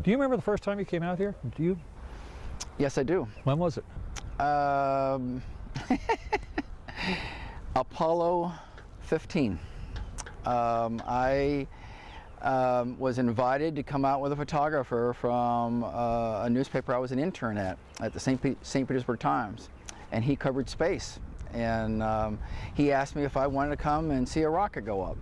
Do you remember the first time you came out here? Do you? Yes, I do. When was it? Apollo 15. I was invited to come out with a photographer from a newspaper I was an intern at the St. Petersburg Times, and he covered space. And he asked me if I wanted to come and see a rocket go up.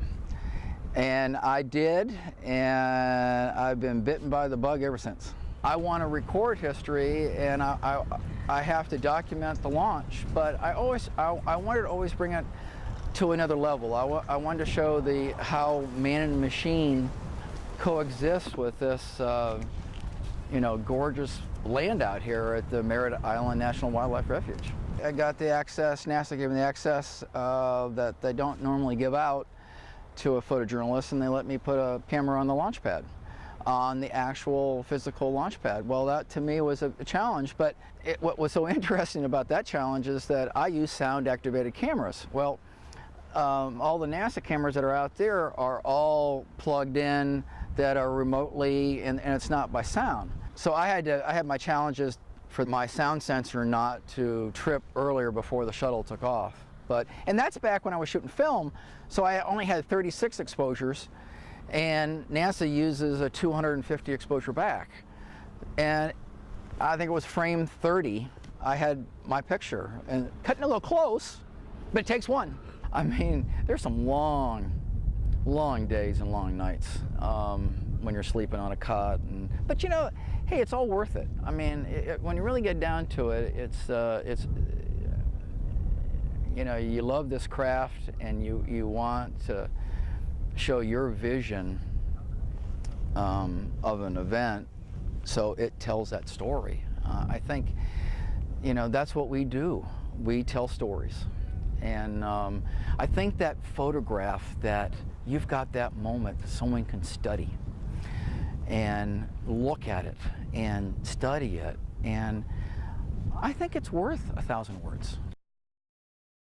And I did, and I've been bitten by the bug ever since. I want to record history, and I have to document the launch, but I wanted to always bring it to another level. I wanted to show how man and machine coexist with this gorgeous land out here at the Merritt Island National Wildlife Refuge. I got the access, NASA gave me the access that they don't normally give out to a photojournalist, and they let me put a camera on the launch pad, on the actual physical launch pad. Well, that to me was a challenge, but what was so interesting about that challenge is that I use sound-activated cameras. Well, all the NASA cameras that are out there are all plugged in, that are remotely, and it's not by sound. So I had my challenges for my sound sensor not to trip earlier before the shuttle took off. And that's back when I was shooting film, so I only had 36 exposures, and NASA uses a 250 exposure back. And I think it was frame 30, I had my picture, and cutting a little close, but it takes one. I mean, there's some long days and long nights when you're sleeping on a cot. But you know, hey, it's all worth it. I mean, when you really get down to it, it's you know, you love this craft, and you want to show your vision of an event, so it tells that story. I think, you know, that's what we do. We tell stories. And I think that photograph, that you've got that moment that someone can study and look at it and study it, and I think it's worth 1,000 words.